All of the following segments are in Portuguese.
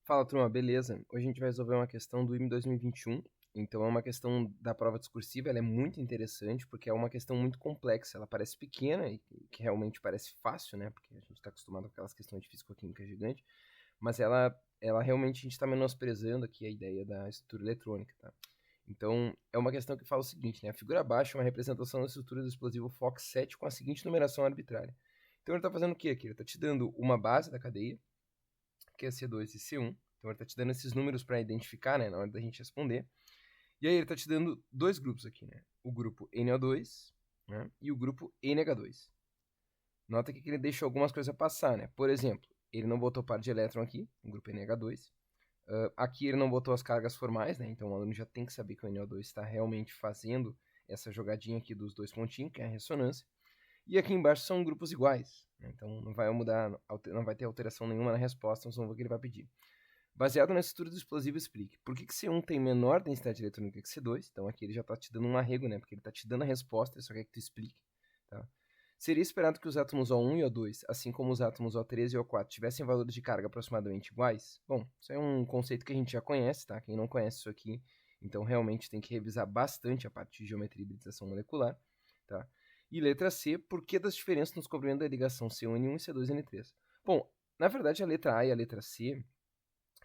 Fala, turma, beleza? Hoje a gente vai resolver uma questão do IME 2021. Então, é uma questão da prova discursiva, ela é muito interessante, porque é uma questão muito complexa. Ela parece pequena, e que realmente parece fácil, né? Porque a gente está acostumado com aquelas questões de físico-química gigante, mas ela realmente, a gente está menosprezando aqui a ideia da estrutura eletrônica, tá? Então, é uma questão que fala o seguinte, né? A figura abaixo é uma representação da estrutura do explosivo FOX7 com a seguinte numeração arbitrária. Então, ele está fazendo o quê aqui? Ele está te dando uma base da cadeia, que é C2 e C1. Então ele está te dando esses números para identificar, né, na hora da gente responder. E aí ele está te dando dois grupos aqui, né? O grupo NO2, né, e o grupo NH2. Nota que ele deixou algumas coisas passar, né? Por exemplo, ele não botou par de elétron aqui, o grupo NH2. Aqui ele não botou as cargas formais, né? Então o aluno já tem que saber que o NO2 está realmente fazendo essa jogadinha aqui dos dois pontinhos, que é a ressonância. E aqui embaixo são grupos iguais, né? Então não vai mudar, não vai ter alteração nenhuma na resposta, nós vamos ver o que ele vai pedir. Baseado na estrutura do explosivo, explique por que C1 tem menor densidade eletrônica que C2. Então aqui ele já está te dando um arrego, né? Porque ele está te dando a resposta, ele só quer que tu explique. Tá? Seria esperado que os átomos O1 e O2, assim como os átomos O3 e O4, tivessem valores de carga aproximadamente iguais? Bom, isso é um conceito que a gente já conhece, tá? Quem não conhece isso aqui, então realmente tem que revisar bastante a parte de geometria e hibridização molecular. Tá? E letra C, por que das diferenças no descobrimento da ligação C1N1 e C2N3? Bom, na verdade a letra A e a letra C,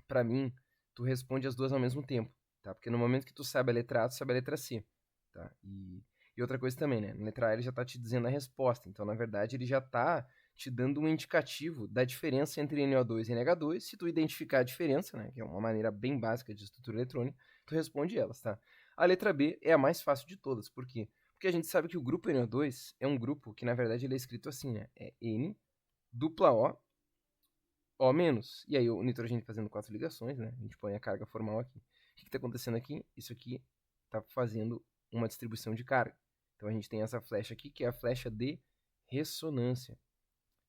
para mim, tu responde as duas ao mesmo tempo, tá? Porque no momento que tu sabe a letra A, tu sabe a letra C, tá? E outra coisa também, né? Na letra A ele já tá te dizendo a resposta, então na verdade ele já tá te dando um indicativo da diferença entre NO2 e NH2. Se tu identificar a diferença, né, que é uma maneira bem básica de estrutura eletrônica, tu responde elas, tá? A letra B é a mais fácil de todas, por quê? Porque a gente sabe que o grupo NO2 é um grupo que na verdade ele é escrito assim, né? É N dupla O menos. E aí o nitrogênio fazendo 4 ligações, né? A gente põe a carga formal aqui. O que está acontecendo aqui? Isso aqui está fazendo uma distribuição de carga. Então a gente tem essa flecha aqui, que é a flecha de ressonância.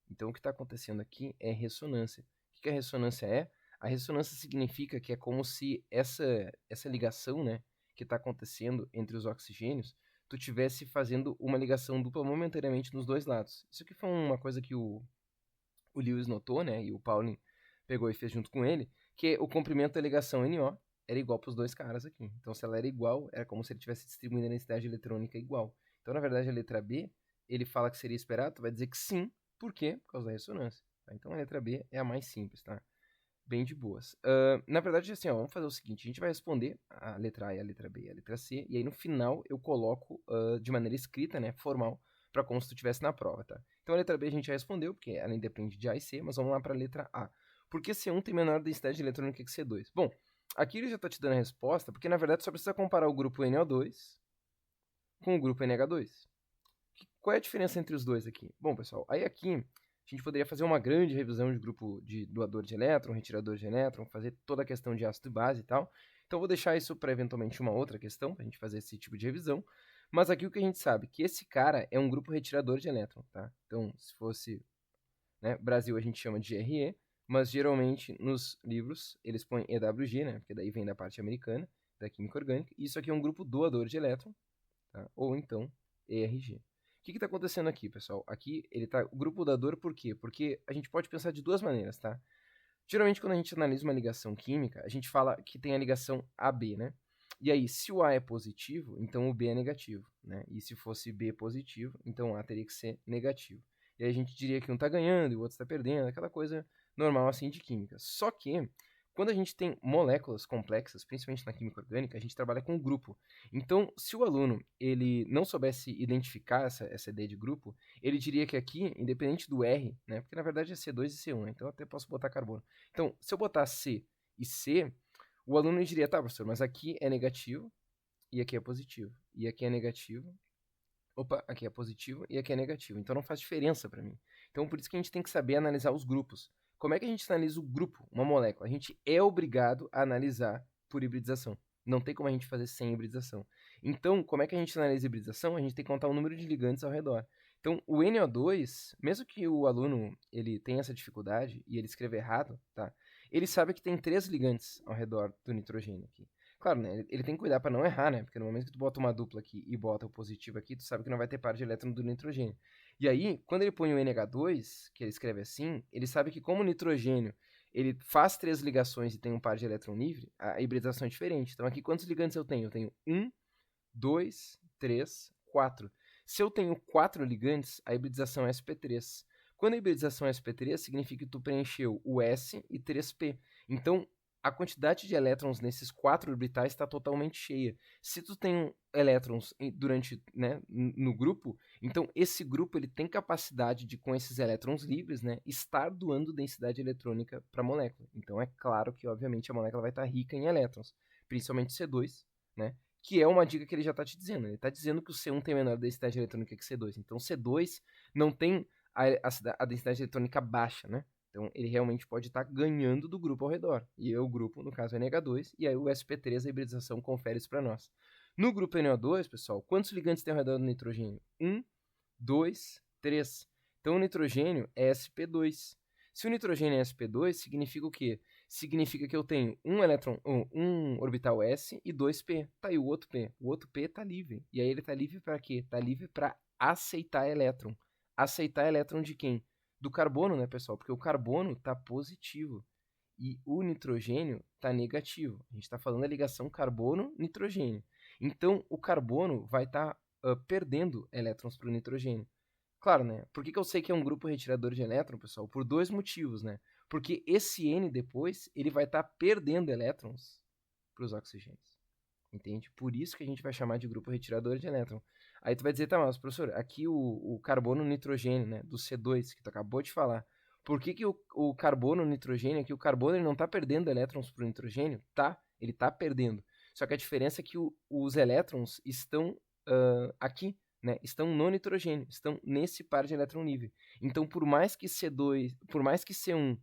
Então o que está acontecendo aqui é ressonância. O que a ressonância é? A ressonância significa que é como se essa ligação, né, que está acontecendo entre os oxigênios, tu estivesse fazendo uma ligação dupla momentaneamente nos dois lados. Isso aqui foi uma coisa que o Lewis notou, né, e o Pauling pegou e fez junto com ele, que o comprimento da ligação NO era igual para os dois caras aqui. Então, se ela era igual, era como se ele tivesse distribuindo a densidade eletrônica igual. Então, na verdade, a letra B, ele fala que seria esperado, tu vai dizer que sim, por quê? Por causa da ressonância. Tá? Então, a letra B é a mais simples, tá? Bem de boas. Na verdade, assim, ó, vamos fazer o seguinte, a gente vai responder a letra A e a letra B e a letra C, e aí no final eu coloco de maneira escrita, né, formal, para como se tu estivesse na prova, tá? Então a letra B a gente já respondeu, porque ela independe de A e C, mas vamos lá para a letra A. Por que C1 tem menor densidade eletrônica que C2? Bom, aqui ele já está te dando a resposta, porque na verdade só precisa comparar o grupo NO2 com o grupo NH2. Qual é a diferença entre os dois aqui? Bom, pessoal, aí aqui a gente poderia fazer uma grande revisão de grupo de doador de elétron, retirador de elétron, fazer toda a questão de ácido e base e tal. Então vou deixar isso para eventualmente uma outra questão, para a gente fazer esse tipo de revisão. Mas aqui o que a gente sabe, que esse cara é um grupo retirador de elétron, tá? Então, se fosse, né, Brasil a gente chama de RE, mas geralmente nos livros eles põem EWG, né? Porque daí vem da parte americana, da química orgânica. E isso aqui é um grupo doador de elétron, tá? Ou então ERG. O que está acontecendo aqui, pessoal? Aqui ele tá o grupo doador por quê? Porque a gente pode pensar de duas maneiras, tá? Geralmente quando a gente analisa uma ligação química, a gente fala que tem a ligação AB, né? E aí, se o A é positivo, então o B é negativo, né? E se fosse B positivo, então o A teria que ser negativo. E aí a gente diria que um está ganhando e o outro está perdendo, aquela coisa normal assim de química. Só que quando a gente tem moléculas complexas, principalmente na química orgânica, a gente trabalha com grupo. Então, se o aluno ele não soubesse identificar essa ideia de grupo, ele diria que aqui, independente do R, né, porque na verdade é C2 e C1, né, então eu até posso botar carbono. Então, se eu botar C e C, o aluno diria, tá, professor, mas aqui é negativo e aqui é positivo. E aqui é negativo. Opa, aqui é positivo e aqui é negativo. Então não faz diferença para mim. Então por isso que a gente tem que saber analisar os grupos. Como é que a gente analisa o grupo, uma molécula? A gente é obrigado a analisar por hibridização. Não tem como a gente fazer sem hibridização. Então, como é que a gente analisa a hibridização? A gente tem que contar o número de ligantes ao redor. Então, o NO2, mesmo que o aluno ele tenha essa dificuldade e ele escreva errado, tá? Ele sabe que tem 3 ligantes ao redor do nitrogênio aqui. Claro, né? Ele tem que cuidar para não errar, né? Porque no momento que tu bota uma dupla aqui e bota o positivo aqui, tu sabe que não vai ter par de elétron do nitrogênio. E aí, quando ele põe o NH2, que ele escreve assim, ele sabe que como o nitrogênio ele faz 3 ligações e tem um par de elétron livre, a hibridação é diferente. Então aqui quantos ligantes eu tenho? Eu tenho 1, 2, 3, 4. Se eu tenho 4 ligantes, a hibridização é sp3. Quando a hibridização é sp3, significa que tu preencheu o S e 3p. Então, a quantidade de elétrons nesses 4 orbitais está totalmente cheia. Se tu tem elétrons durante, né, no grupo, então esse grupo ele tem capacidade de, com esses elétrons livres, né, estar doando densidade eletrônica para a molécula. Então é claro que, obviamente, a molécula vai estar rica em elétrons, principalmente C2, né, que é uma dica que ele já está te dizendo. Ele está dizendo que o C1 tem menor densidade eletrônica que C2. Então C2 não tem a densidade eletrônica baixa, né? Então, ele realmente pode estar ganhando do grupo ao redor. E o grupo, no caso, é NH2, e aí o sp3, a hibridização, confere isso para nós. No grupo NO2, pessoal, quantos ligantes tem ao redor do nitrogênio? 1, 2, 3. Então, o nitrogênio é sp2. Se o nitrogênio é sp2, significa o quê? Significa que eu tenho um orbital S e 2p. Tá aí o outro p. O outro p está livre. E aí ele está livre para quê? Está livre para aceitar elétron. Aceitar elétron de quem? Do carbono, né, pessoal? Porque o carbono está positivo e o nitrogênio está negativo. A gente está falando da ligação carbono-nitrogênio. Então, o carbono vai estar perdendo elétrons para o nitrogênio. Claro, né? Por que eu sei que é um grupo retirador de elétron, pessoal? Por 2 motivos, né? Porque esse N depois, ele vai estar perdendo elétrons para os oxigênios. Entende? Por isso que a gente vai chamar de grupo retirador de elétron. Aí tu vai dizer, tá, mas professor, aqui o carbono nitrogênio, né, do C2, que tu acabou de falar, por que o carbono nitrogênio, aqui o carbono ele não tá perdendo elétrons pro nitrogênio? Tá, ele tá perdendo. Só que a diferença é que os elétrons estão aqui, né, estão no nitrogênio, estão nesse par de elétron livre. Então, por mais que C2, por mais que C1,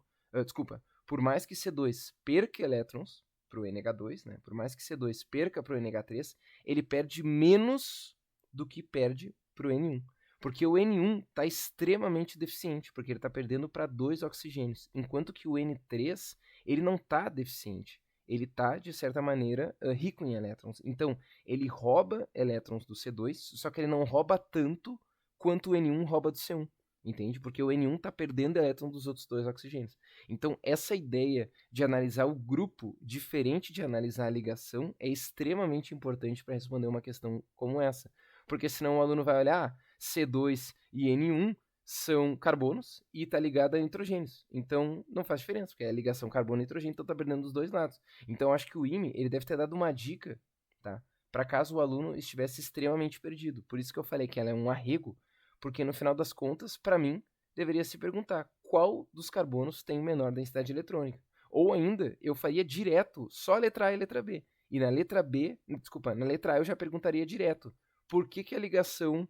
por mais que C2 perca elétrons para o NH2, né? Por mais que C2 perca para o NH3, ele perde menos do que perde para o N1. Porque o N1 está extremamente deficiente, porque ele está perdendo para 2 oxigênios, enquanto que o N3 ele não está deficiente. Ele está, de certa maneira, rico em elétrons. Então, ele rouba elétrons do C2, só que ele não rouba tanto quanto o N1 rouba do C1. Entende? Porque o N1 está perdendo elétrons dos outros 2 oxigênios. Então, essa ideia de analisar o grupo diferente de analisar a ligação é extremamente importante para responder uma questão como essa. Porque senão o aluno vai olhar, C2 e N1 são carbonos e está ligado a nitrogênios. Então, não faz diferença, porque é a ligação carbono-nitrogênio, então está perdendo dos dois lados. Então, acho que o IME ele deve ter dado uma dica, tá? Para caso o aluno estivesse extremamente perdido. Por isso que eu falei que ela é um arrego, porque no final das contas, para mim, deveria se perguntar qual dos carbonos tem menor densidade eletrônica. Ou ainda, eu faria direto só a letra A e a letra B. E na letra B, desculpa, na letra A eu já perguntaria direto por que a ligação,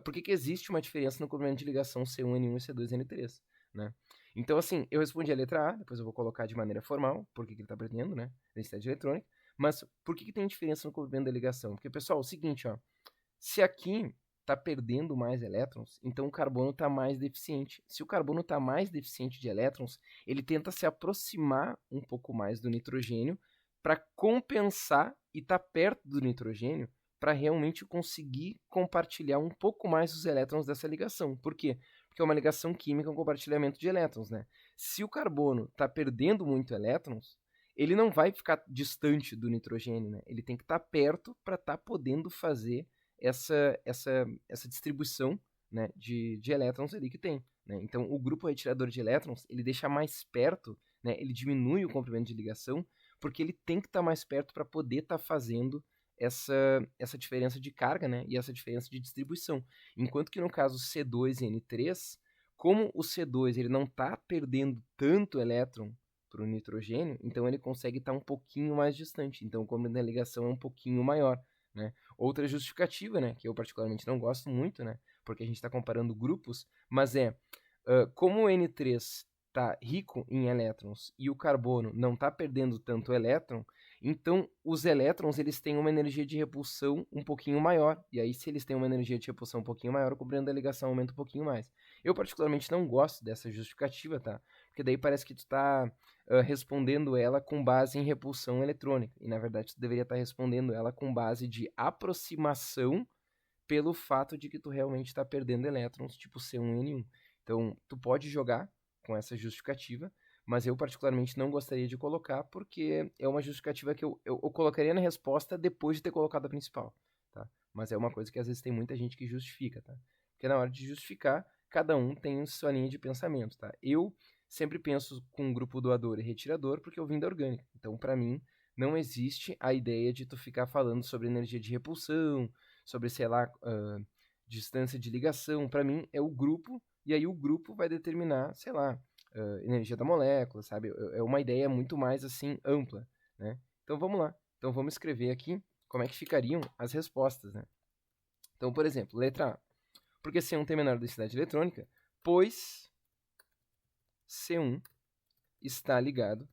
por que existe uma diferença no comprimento de ligação C1N1 e C2N3, né? Então, assim, eu respondi a letra A, depois eu vou colocar de maneira formal, por que ele está perdendo, né, densidade eletrônica, mas por que tem diferença no comprimento da ligação? Porque, pessoal, é o seguinte, ó, se aqui está perdendo mais elétrons, então o carbono está mais deficiente. Se o carbono está mais deficiente de elétrons, ele tenta se aproximar um pouco mais do nitrogênio para compensar e estar perto do nitrogênio para realmente conseguir compartilhar um pouco mais os elétrons dessa ligação. Por quê? Porque é uma ligação química, um compartilhamento de elétrons, né? Se o carbono está perdendo muito elétrons, ele não vai ficar distante do nitrogênio, né? Ele tem que estar perto para estar podendo fazer essa distribuição, né, de elétrons ali que tem, né? Então, o grupo retirador de elétrons, ele deixa mais perto, né, ele diminui o comprimento de ligação, porque ele tem que estar mais perto para poder estar fazendo essa diferença de carga, né, e essa diferença de distribuição. Enquanto que no caso C2 e N3, como o C2 ele não está perdendo tanto elétron para o nitrogênio, então ele consegue estar um pouquinho mais distante. Então, o comprimento da ligação é um pouquinho maior, né? Outra justificativa, né, que eu particularmente não gosto muito, né, porque a gente está comparando grupos, mas como o N3 está rico em elétrons e o carbono não está perdendo tanto elétron, então os elétrons eles têm uma energia de repulsão um pouquinho maior. E aí, se eles têm uma energia de repulsão um pouquinho maior, o comprimento da ligação aumenta um pouquinho mais. Eu particularmente não gosto dessa justificativa, tá? Porque daí parece que tu está respondendo ela com base em repulsão eletrônica. E na verdade tu deveria estar respondendo ela com base de aproximação pelo fato de que tu realmente está perdendo elétrons, tipo C1N1. Então, tu pode jogar com essa justificativa, mas eu particularmente não gostaria de colocar, porque é uma justificativa que eu colocaria na resposta depois de ter colocado a principal, tá? Mas é uma coisa que às vezes tem muita gente que justifica, tá? Porque na hora de justificar, cada um tem sua linha de pensamento, tá? Eu sempre penso com um grupo doador e retirador porque eu vim da orgânica. Então, para mim, não existe a ideia de tu ficar falando sobre energia de repulsão, sobre, sei lá, distância de ligação. Para mim, é o grupo, e aí o grupo vai determinar, sei lá, energia da molécula, sabe? É uma ideia muito mais, assim, ampla, né? Então, vamos lá. Então, vamos escrever aqui como é que ficariam as respostas, né? Então, por exemplo, letra A. Porque C1 tem menor densidade eletrônica, pois C1 está ligado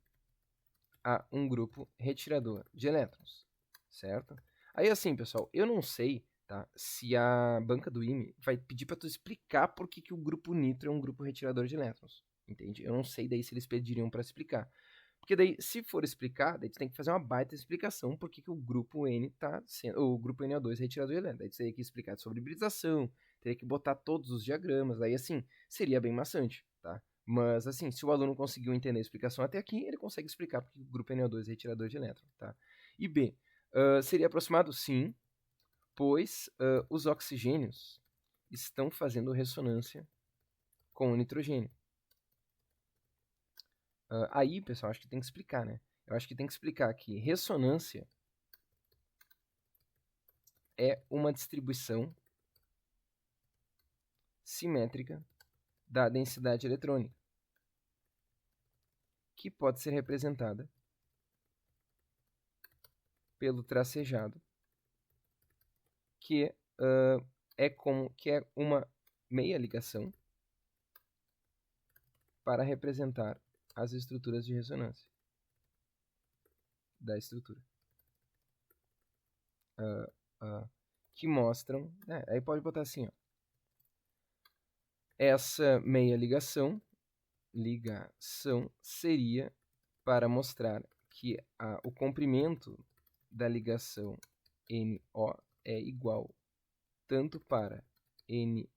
a um grupo retirador de elétrons, certo? Aí assim, pessoal, eu não sei, tá, se a banca do IME vai pedir para tu explicar por que o grupo nitro é um grupo retirador de elétrons, entende? Eu não sei daí se eles pediriam para explicar. Porque daí, se for explicar, daí tu tem que fazer uma baita explicação por que o grupo N tá sendo, o grupo NO2 retirador de elétrons. Daí tu teria que explicar sobre hibridação, teria que botar todos os diagramas, aí assim, seria bem maçante, tá? Mas, assim, se o aluno conseguiu entender a explicação até aqui, ele consegue explicar porque o grupo NO2 é retirador de elétron, tá? E B, seria aproximado? Sim, pois os oxigênios estão fazendo ressonância com o nitrogênio. Aí, pessoal, acho que tem que explicar, né? Eu acho que tem que explicar que ressonância é uma distribuição simétrica da densidade eletrônica, que pode ser representada pelo tracejado, que é uma meia ligação para representar as estruturas de ressonância da estrutura. Que mostram... aí pode botar assim, ó. Essa meia ligação seria para mostrar que o comprimento da ligação NO é igual tanto para N1,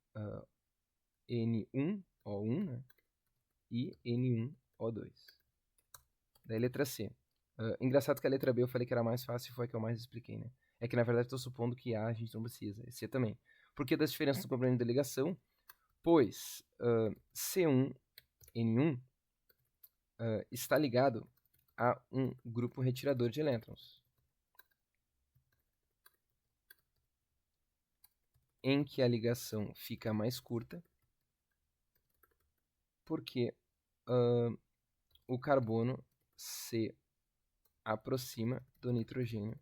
O1, né, e N1, O2. Daí letra C. Engraçado que a letra B eu falei que era mais fácil e foi a que eu mais expliquei, né? É que na verdade estou supondo que A a gente não precisa, e C também. Por que das diferenças do comprimento da ligação? Pois C1, N1 está ligado a um grupo retirador de elétrons, em que a ligação fica mais curta, porque o carbono se aproxima do nitrogênio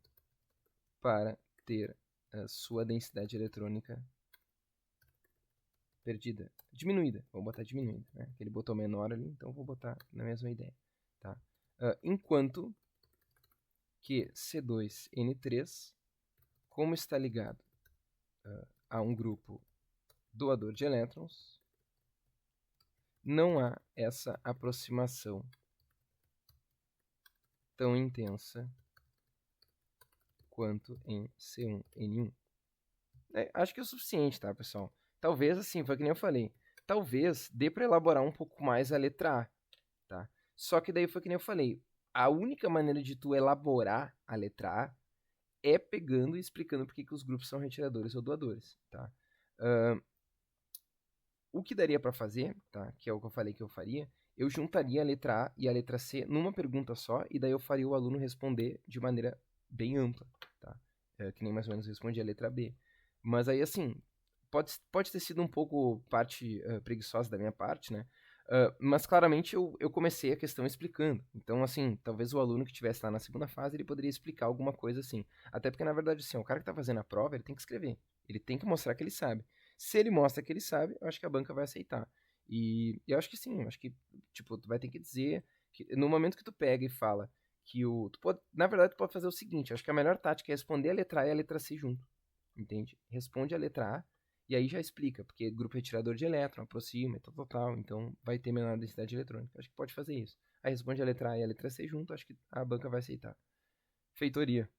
para ter sua densidade eletrônica perdida, diminuída, vou botar diminuída, né? Ele botou menor ali, então vou botar na mesma ideia, tá? Enquanto que C2N3, como está ligado a um grupo doador de elétrons, não há essa aproximação tão intensa quanto em C1N1. Acho que é o suficiente, tá, pessoal? Talvez, assim, foi que nem eu falei, talvez dê para elaborar um pouco mais a letra A, tá? Só que daí foi que nem eu falei, a única maneira de tu elaborar a letra A é pegando e explicando por que os grupos são retiradores ou doadores, tá? O que daria para fazer, tá? Que é o que eu falei que eu faria, eu juntaria a letra A e a letra C numa pergunta só, e daí eu faria o aluno responder de maneira bem ampla, tá? Que nem mais ou menos respondi a letra B. Mas aí, assim, pode ter sido um pouco parte preguiçosa da minha parte, né? Mas claramente eu comecei a questão explicando. Então, assim, talvez o aluno que estivesse lá na segunda fase, ele poderia explicar alguma coisa assim. Até porque, na verdade, assim, o cara que está fazendo a prova, ele tem que escrever. Ele tem que mostrar que ele sabe. Se ele mostra que ele sabe, eu acho que a banca vai aceitar. E eu acho que sim, eu acho que, tipo, tu vai ter que dizer que no momento que tu pega e fala que na verdade, tu pode fazer o seguinte, eu acho que a melhor tática é responder a letra A e a letra C junto. Entende? Responde a letra A e aí já explica, porque grupo retirador de elétron, aproxima e tal, então vai ter menor densidade eletrônica. Acho que pode fazer isso. Aí responde a letra A e a letra C junto, acho que a banca vai aceitar. Feitoria.